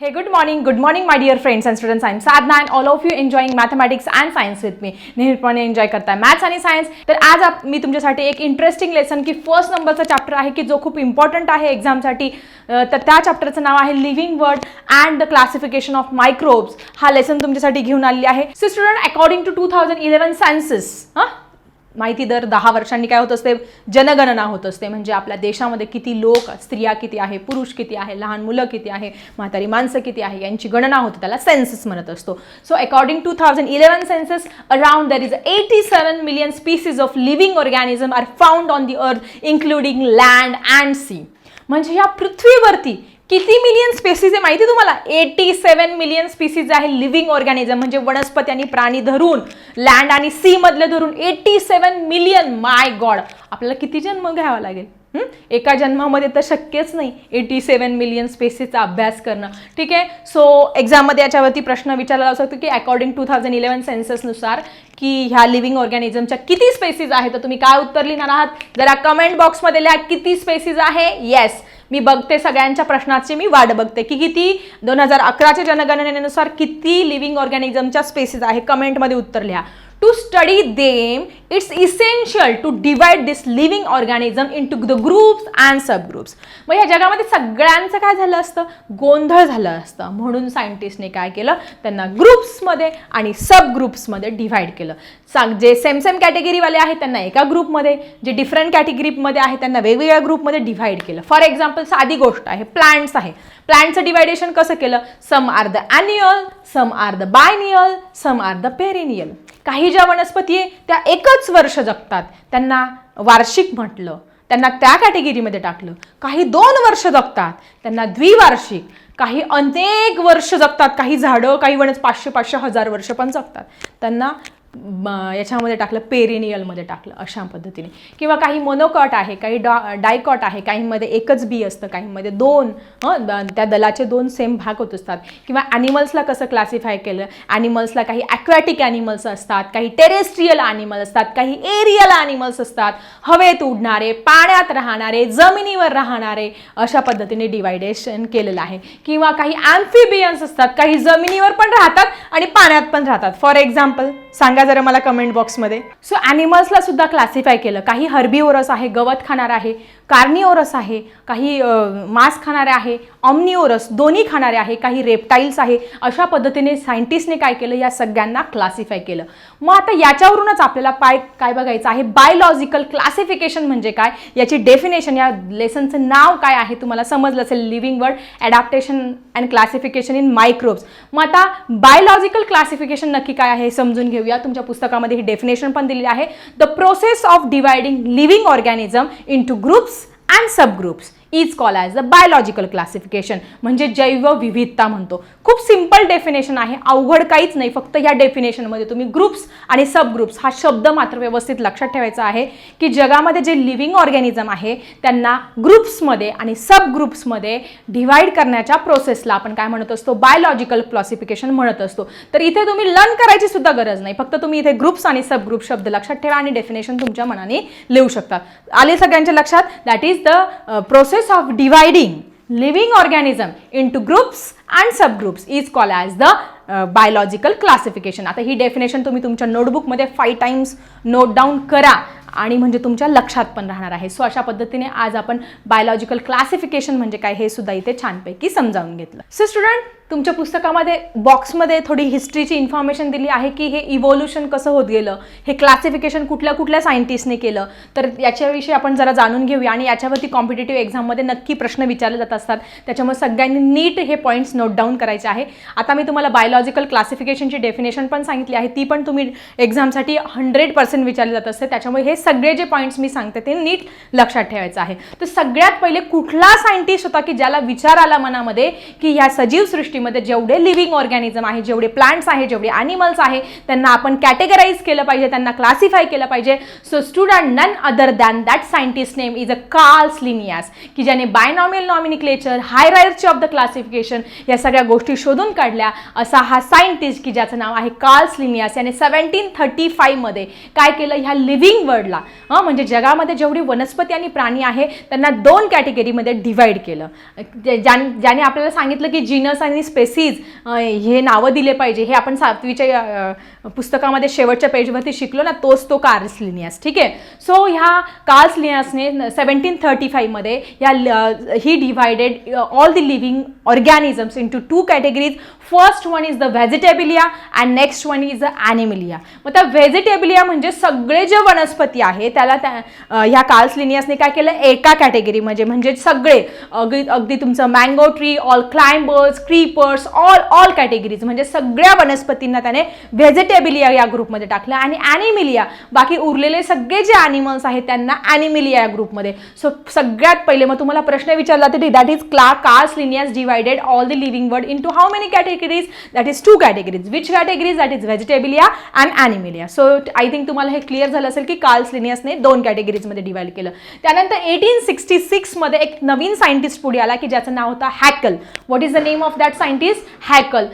Hey, good morning my dear friends and students. I'm Sadhna and all of you enjoying mathematics and science with me. नेहमीपणे enjoy करताय maths आणि science. तर आज मी तुमच्यासाठी एक इंटरेस्टिंग लेसन की फर्स्ट नंबरचा चॅप्टर आहे की जो खूप इम्पॉर्टंट आहे एक्झामसाठी. तर त्या चॅप्टरचं नाव आहे living world and the classification of microbes. हा लेसन तुमच्यासाठी घेऊन आलेली आहे. So student, according to 2011 census, माहिती दर 10 वर्षांनी काय होत असते, जनगणना होत असते. म्हणजे आपल्या देशामध्ये किती लोक, स्त्रिया किती आहे, पुरुष किती आहे, लहान मुलं किती आहे, म्हातारी माणसं किती आहे, यांची गणना होते. त्याला सेन्सस म्हणत असतो. So according to 2011 census, around there is 87 million species of living organism are found on the earth including land and sea. म्हणजे या पृथ्वीवरती किती मिलियन स्पेसीज आहे माहिती तुम्हाला? 87 मिलियन स्पीसीज आहे लिव्हिंग ऑर्गॅनिझम, म्हणजे वनस्पती आणि प्राणी धरून, लँड आणि सी मधले धरून 87 मिलियन. माय गॉड, आपल्याला किती जन्म घ्यावा लागेल? एका जन्मामध्ये तर शक्यच नाही 87 मिलियन स्पेसीसचा अभ्यास करणं. ठीक आहे. सो एक्झाममध्ये याच्यावरती प्रश्न विचारला जाऊ शकतो की अकॉर्डिंग 2011 सेन्ससनुसार की ह्या लिव्हिंग ऑर्गॅनिझमच्या किती स्पेसीज आहेत. तर तुम्ही काय उत्तर लिहिणार आहात? जरा कमेंट बॉक्समध्ये लिहा किती स्पेसीज आहे. येस, मी बघते सगळ्यांच्या प्रश्नाची, मी वाट बघते की किती 2011च्या जनगणनेनुसार किती लिव्हिंग ऑर्गॅनिझमच्या स्पेसीज आहे. कमेंटमध्ये उत्तर लिहा. To study them, it's essential to divide this living organism into the groups and subgroups. मग या जगामध्ये सगळ्यांचं काय झालं असतं? गोंधळ झालं असतं. म्हणून सायंटिस्टने काय केलं? त्यांना ग्रुप्समध्ये आणि सब ग्रुप्समध्ये डिव्हाइड केलं. जे सेम कॅटेगरीवाले आहेत त्यांना एका ग्रुपमध्ये, जे डिफरंट कॅटेगरीमध्ये आहेत त्यांना वेगवेगळ्या ग्रुपमध्ये डिव्हाइड केलं. फॉर एक्झाम्पल, साधी गोष्ट आहे, प्लांट्स आहे. प्लांटचं डिवायडेशन कसं केलं? Some are the annual, some are the biennial, some are the perennial. काही ज्या वनस्पती आहे त्या एकच वर्ष जगतात, त्यांना वार्षिक म्हटलं, त्यांना त्या कॅटेगरीमध्ये टाकलं. काही 2 वर्ष जगतात, त्यांना द्विवार्षिक. काही अनेक वर्ष जगतात, काही झाडं, काही वनस्पती 500-500 हजार वर्ष पण जगतात, त्यांना याच्यामध्ये टाकलं, पेरिनियलमध्ये टाकलं. अशा पद्धतीने. किंवा काही मोनोकॉट आहे, काही डायकॉट आहे, काहींमध्ये एकच बी असतं, काहींमध्ये 2, त्या दलाचे 2 सेम भाग होत असतात. किंवा ॲनिमल्सला कसं क्लासिफाय केलं? ॲनिमल्सला काही ॲक्वॅटिक ॲनिमल्स असतात, काही टेरेस्ट्रियल ॲनिमल असतात, काही एरियल ॲनिमल्स असतात, हवेत उडणारे, पाण्यात राहणारे, जमिनीवर राहणारे. अशा पद्धतीने डिवायडेशन केलेलं आहे. किंवा काही ॲम्फिबियन्स असतात, काही जमिनीवर पण राहतात आणि पाण्यात पण राहतात. फॉर एक्झाम्पल सांगा जरा मला कमेंट बॉक्समध्ये. सो ॲनिमल्सला सुद्धा क्लासिफाय केलं. काही हर्बिओरस आहे, गवत खाणार आहे, कार्निओरस आहे, काही मांस खाणारे आहे, ऑमनिओरस दोन्ही खाणारे आहे, काही रेप्टाईल्स आहे. अशा पद्धतीने सायंटिस्टने काय केलं? या सगळ्यांना क्लासिफाय केलं. मग आता याच्यावरूनच आपल्याला काय बघायचं आहे? बायोलॉजिकल क्लासिफिकेशन म्हणजे काय, याची डेफिनेशन, या लेसनचं नाव काय आहे तुम्हाला समजलं असेल. Living world adaptation and classification in microbes. मग आता बायोलॉजिकल क्लासिफिकेशन नक्की काय आहे समजून घेऊया. तुमच्या पुस्तकामध्ये ही डेफिनेशन पण दिली आहे. The process of dividing living organism into groups and subgroups is call as the biological classification. म्हणजे जैवविविधता म्हणतो. खूप सिम्पल डेफिनेशन आहे, अवघड काहीच नाही. फक्त या डेफिनेशनमध्ये तुम्ही ग्रुप्स आणि सब ग्रुप्स हा शब्द मात्र व्यवस्थित लक्षात ठेवायचा आहे की जगामध्ये जे लिव्हिंग ऑर्गॅनिझम आहे त्यांना ग्रुप्समध्ये आणि सब ग्रुप्समध्ये डिव्हाइड करण्याच्या प्रोसेसला आपण काय म्हणत असतो? बायोलॉजिकल क्लासिफिकेशन म्हणत असतो. तर इथे तुम्ही लर्न करायची सुद्धा गरज नाही. फक्त तुम्ही इथे ग्रुप्स आणि सब ग्रुप शब्द लक्षात ठेवा आणि डेफिनेशन तुमच्या मनाने लिहू शकता. आले सगळ्यांच्या लक्षात? That is the process of dividing living organism into groups and subgroups is called as the biological classification. आता ही डेफिनेशन तुम्ही तुमच्या नोटबुकमध्ये 5 टाइम्स नोट डाऊन करा आणि म्हणजे तुमच्या लक्षात पण राहणार आहे. सो अशा पद्धतीने आज आपण बायोलॉजिकल क्लासिफिकेशन म्हणजे काय हे सुद्धा इथे छानपैकी समजावून घेतलं. सो स्टुडंट, तुमच्या पुस्तकामध्ये बॉक्समध्ये थोडी हिस्ट्रीची इन्फॉर्मेशन दिली आहे की हे इव्होल्युशन कसं होत गेलं, हे क्लासिफिकेशन कुठल्या सायंटिस्टने केलं. तर याच्याविषयी आपण जरा जाणून घेऊया आणि याच्यावरती कॉम्पिटेटिव्ह एक्झाममध्ये नक्की प्रश्न विचारले जात असतात. त्याच्यामुळे सगळ्यांनी नीट हे पॉईंट्स नोट डाऊन करायचे आहे. आता मी तुम्हाला बायोलॉजिकल क्लासिफिकेशनची डेफिनेशन पण सांगितली आहे, ती पण तुम्ही एक्झामसाठी 100% विचारली जात असते. त्याच्यामुळे हे सगळे जे पॉईंट्स मी सांगते ते नीट लक्षात ठेवायचं आहे. तर सगळ्यात पहिले कुठला सायंटिस्ट होता की ज्याला विचार आला मनामध्ये की ह्या सजीव सृष्टीमध्ये जेवढे लिव्हिंग ऑर्गॅनिझम आहे, जेवढे प्लांट्स आहे, जेवढे ॲनिमल्स आहे, त्यांना आपण कॅटेगराईज केलं पाहिजे, त्यांना क्लासिफाय केलं पाहिजे. So student, none other than that scientist name is a Karl Linnaeus, की ज्याने binomial nomenclature, hierarchy of the classification या सगळ्या गोष्टी शोधून काढल्या. असा हा सायंटिस्ट की ज्याचं नाव आहे कार्ल लिनियस, याने 1735 मध्ये काय केलं? ह्या लिव्हिंग वर्ल्डला म्हणजे जगामध्ये जेवढी वनस्पती आणि प्राणी आहे त्यांना 2 कॅटेगरीमध्ये डिवाइड केलं. ज्याने आपल्याला सांगितलं की जीनस आणि स्पेसीज हे नावं दिले पाहिजे, हे आपण 7वीच्या पुस्तकामध्ये शेवटच्या पेजवरती शिकलो ना, तोच तो कार्ल्स लिनियस. ठीक आहे. सो ह्या कार्ल्स लिनियसने 1735 मध्ये he divided all the living organisms into 2 categories. First one is the Vegetabilia and next one is the Animalia. मग त्या व्हेजिटेबिलिया म्हणजे सगळे जे वनस्पती आहे त्याला ह्या कार्ल्स लिनियसने काय केलं, एका कॅटेगरी म्हणजे सगळे अगदी तुमचं mango tree, all climbers, creepers, all categories म्हणजे सगळ्या वनस्पतींना त्याने व्हेजिटेबिलिया या ग्रुपमध्ये टाकलं. आणि ॲनिमिलिया बाकी उरलेले सगळे जे ॲनिमल्स आहेत त्यांना ॲनिमिलिया या ग्रुपमध्ये. सो सगळ्यात पहिले मग तुम्हाला प्रश्न विचारला तर that is Karl's Linnaeus divided all the living world into how many categories, that is 2 categories. Which categories, that is Vegetabilia and Animalia. So I think तुम्हाला हे क्लिअर झालं असेल की कार्ल्स लिनियसने 2 कॅटेगरीजमध्ये डिवाइड केलं. त्यानंतर 1866 मध्ये एक नवीन सायंटिस्ट पुढे आला की ज्याचं नाव होतं Haeckel. What is the name of that scientist? Haeckel.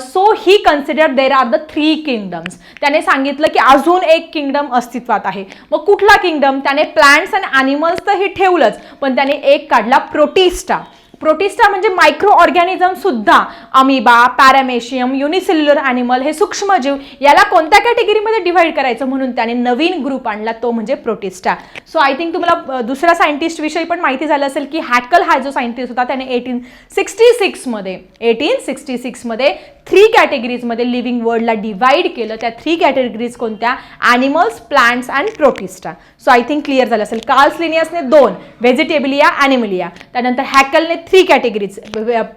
So he consider there are the 3 kingdoms. त्याने सांगितलं की अजून एक किंगडम अस्तित्वात आहे. मग कुठला किंगडम? त्याने प्लांट्स अँड ॲनिमल्स तर हे ठेवलंच, पण त्याने एक काढला प्रोटिस्टा. प्रोटिस्टा म्हणजे मायक्रो ऑर्गॅनिझम सुद्धा, अमिबा, पॅरामेशियम, युनिसेल्युलर ॲनिमल, हे सूक्ष्मजीव, याला कोणत्या कॅटेगरीमध्ये डिव्हाइड करायचं म्हणून त्याने नवीन ग्रुप आणला, तो म्हणजे प्रोटिस्टा. सो आय थिंक तुम्हाला दुसऱ्या सायंटिस्ट विषयी पण माहिती झालं असेल की हॅकल हा जो सायंटिस्ट होता त्याने 1866 मध्ये 3 कॅटेगरीजमध्ये लिव्हिंग वर्ल्डला डिवाइड केलं. त्या 3 कॅटेगरीज कोणत्या? Animals, plants and protista. So I think clear झालं असेल. कार्ल्स लिनियसने 2, व्हेजिटेबिलिया, ॲनिमिलिया. त्यानंतर हॅकलने 3 कॅटेगरीज,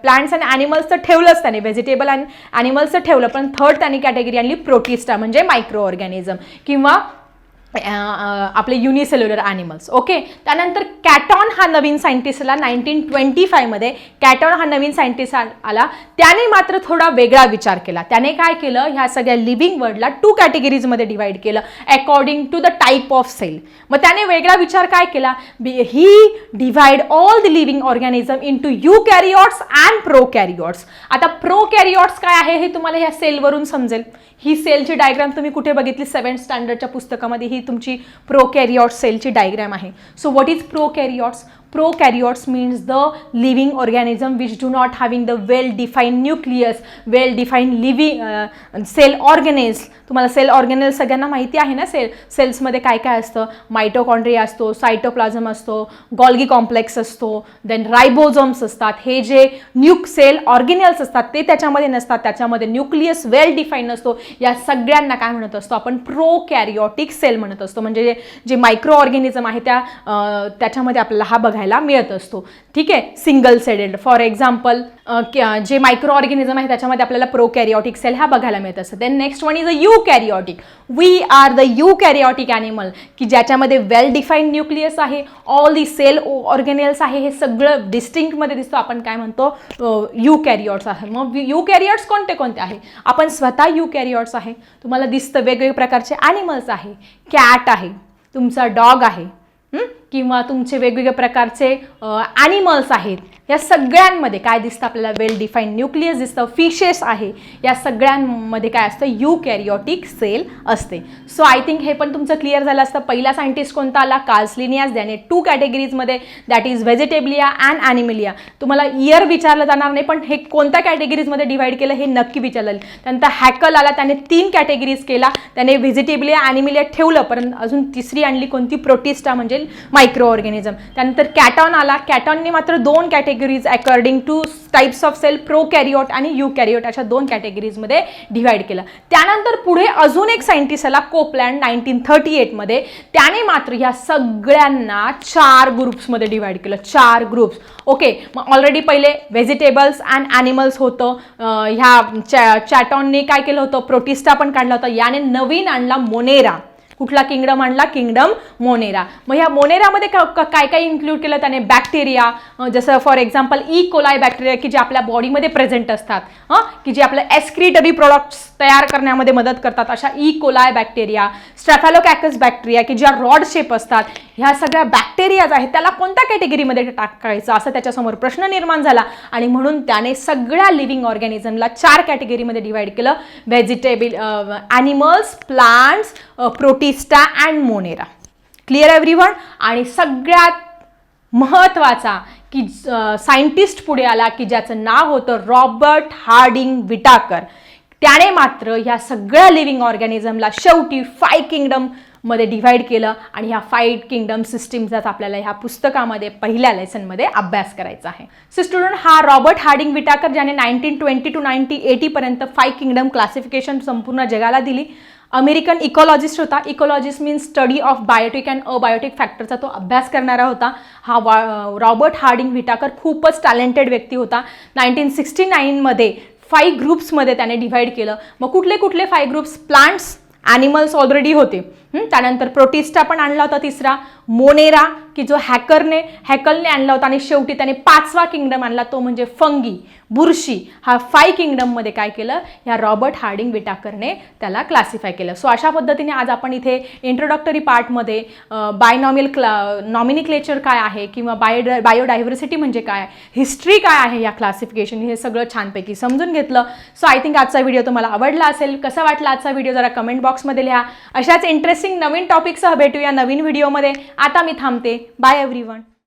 प्लांट्स अँड ॲनिमल्सचं ठेवलंच त्याने, व्हेजिटेबल अँड ॲनिमल्सचं ठेवलं, पण थर्ड त्याने कॅटेगरी आणली प्रोटिस्टा म्हणजे मायक्रो ऑर्गॅनिझम किंवा आपले युनिसेल्युलर ॲनिमल्स. ओके. त्यानंतर कॅटॉन हा नवीन सायंटिस्ट आला 1925 मध्ये. कॅटॉन हा नवीन सायंटिस्ट आला, त्याने मात्र थोडा वेगळा विचार केला. त्याने काय केलं, ह्या सगळ्या लिव्हिंग वर्ल्डला 2 कॅटेगरीजमध्ये डिवाइड केलं according to the type of cell. मग त्याने वेगळा विचार काय केला, he divide all the living organism into eukaryotes and prokaryotes. आता प्रोकॅरियोट्स काय आहे हे तुम्हाला ह्या सेलवरून समजेल. ही सेलची डायग्राम तुम्ही कुठे बघितली? 7th स्टँडर्डच्या पुस्तकामध्ये ही तुमची प्रोकॅरियोट्स सेलची डायग्राम आहे. So what is prokaryotes? Prokaryotes means the living organism which do not having the well-defined nucleus, well-defined living cell organelles. तुम्हाला सेल ऑर्गेनेल्स सगळ्यांना माहिती आहे ना. सेल्समध्ये काय काय असतं? मायटोकॉन्ड्रिया असतो, सायटोप्लाझम असतो, गॉल्गी कॉम्प्लेक्स असतो, देन रायबोझोम्स असतात. हे जे सेल ऑर्गेनेल्स असतात ते त्याच्यामध्ये नसतात, त्याच्यामध्ये न्यूक्लियस वेल डिफाईन असतो. या सगळ्यांना काय म्हणत असतो आपण? प्रोकॅरियोटिक सेल म्हणत असतो. म्हणजे जे मायक्रो ऑर्गॅनिझम आहे त्याच्यामध्ये आपल्याला हा बघायला मिळत असतो. ठीक आहे. सिंगल सेडेड फॉर एक्झाम्पल जे मायक्रो ऑर्गॅनिझम आहे त्याच्यामध्ये आपल्याला प्रोकॅरियोटिक सेल हा बघायला मिळत असतो. Then next one is a eukaryotic. We are the eukaryotic animal की ज्याच्यामध्ये वेल डिफाईन्ड न्यूक्लियस आहे, ऑल दी सेल ऑर्गेनेल्स आहे, हे सगळं डिस्टिंक्टमध्ये दिसतो. आपण काय म्हणतो? युकॅरियोट्स आहे. मग युकॅरियोट्स कोणते कोणते आहे? आपण स्वतः युकॅरियोट्स आहे, तुम्हाला दिसतं वेगवेगळ्या प्रकारचे ॲनिमल्स आहे, कॅट आहे, तुमचा डॉग आहे, किंवा तुमचे वेगवेगळ्या प्रकारचे ॲनिमल्स आहेत. या सगळ्यांमध्ये काय दिसतं आपल्याला? वेल डिफाईन्ड न्यूक्लियस दिसतं. फिशेस आहे, या सगळ्यांमध्ये काय असतं? युकॅरियोटिक सेल असते. सो आय थिंक हे पण तुमचं क्लिअर झालं असतं. पहिला सायंटिस्ट कोणता आला? Carl's Linnaeus. त्याने 2 कॅटेगरीजमध्ये, दॅट इज व्हेजिटेबिलिया अँड ॲनिमिलिया. तुम्हाला इयर विचारलं जाणार नाही, पण हे कोणत्या कॅटेगरीजमध्ये डिवाइड केलं हे नक्की विचारलं. त्यानंतर हॅकल आला, त्याने 3 कॅटेगरीज केला. त्याने व्हेजिटेबिलिया, ॲनिमिलिया ठेवलं, पण अजून तिसरी आणली कोणती? प्रोटिस्टा म्हणजे मायक्रो ऑर्गॅनिझम. त्यानंतर कॅटॉन आला. कॅटॉनने मात्र 2 categories according to types of cell, prokaryote आणि युकॅरियोट अशा 2 कॅटेगरीजमध्ये डिवाइड केलं. त्यानंतर पुढे अजून एक सायंटिस्ट आला, कोपलँड 1938 मध्ये. त्याने मात्र ह्या सगळ्यांना 4 ग्रुप्समध्ये डिवाइड केलं. 4 ग्रुप्स. ओके. मग ऑलरेडी पहिले व्हेजिटेबल्स अँड ॲनिमल्स होतं. ह्या चॅटॉनने काय केलं होतं? प्रोटिस्टा पण काढला होता. याने नवीन आणला मोनेरा. कुठला किंगडम आणला? Kingdom Monera. मग ह्या मोनेरामध्ये काय काय इन्क्लूड केलं त्याने? बॅक्टेरिया, जसं फॉर एक्झाम्पल कोलाई बॅक्टेरिया की जे आपल्या बॉडीमध्ये प्रेझेंट असतात, की जे आपल्या एक्सक्रीटरी प्रोडक्ट्स तयार करण्यामध्ये मदत करतात, अशा कोलाई बॅक्टेरिया, स्टॅफॅलोकॅकस बॅक्टेरिया की ज्या रॉड शेप असतात. ह्या सगळ्या बॅक्टेरियाज आहेत, त्याला कोणत्या कॅटेगरीमध्ये टाकायचं असं त्याच्यासमोर प्रश्न निर्माण झाला. आणि म्हणून त्याने सगळ्या लिव्हिंग ऑर्गॅनिझमला 4 कॅटेगरीमध्ये डिवाइड केलं. Animals, plants, protista and Monera. Clear everyone? आणि सगळ्यात महत्त्वाचा की सायंटिस्ट पुढे आला की ज्याचं नाव होतं रॉबर्ट हार्डिंग विटाकर. त्याने मात्र ह्या सगळ्या लिव्हिंग ऑर्गॅनिझमला शेवटी 5 किंगडममध्ये डिव्हाइड केलं आणि ह्या 5 किंगडम सिस्टीमचाच आपल्याला ह्या पुस्तकामध्ये पहिल्या लेसनमध्ये अभ्यास करायचा आहे. सो स्टुडंट, हा रॉबर्ट हार्डिंग विटाकर ज्याने 1920 to 1980 पर्यंत 5 किंगडम क्लासिफिकेशन संपूर्ण जगाला दिली. अमेरिकन इकॉलॉजिस्ट होता. Ecologist means study of biotic and abiotic फॅक्टरचा तो अभ्यास करणारा होता. हा रॉबर्ट हार्डिंग विटाकर खूपच टॅलेंटेड व्यक्ती होता. 1969मध्ये 5 ग्रुप्समध्ये त्याने डिव्हाइड केलं. मग कुठले कुठले 5 ग्रुप्स? प्लांट्स, ॲनिमल्स ऑलरेडी होते. त्यानंतर प्रोटिस्टा पण आणला होता तिसरा, मोनेरा की जो हॅकलने आणला होता, आणि शेवटी त्याने 5वा किंगडम आणला तो म्हणजे फंगी, बुरशी. हा 5 किंगडममध्ये काय केलं, ह्या रॉबर्ट हार्डिंग विटाकरने त्याला क्लासिफाय केलं. सो अशा पद्धतीने आज आपण इथे इंट्रोडक्टरी पार्टमध्ये नॉमिनिक्लेचर काय आहे किंवा बायोडायव्हर्सिटी म्हणजे काय, हिस्ट्री काय आहे या क्लासिफिकेशन, हे सगळं छानपैकी समजून घेतलं. सो आय थिंक आजचा व्हिडिओ तुम्हाला आवडला असेल. कसा वाटला आजचा व्हिडिओ जरा कमेंट बॉक्समध्ये लिहा. अशाच इंटरेस्टिंग नवीन टॉपिकसह भेटूया नवीन व्हिडिओमध्ये. आता मी थांबते. Bye everyone.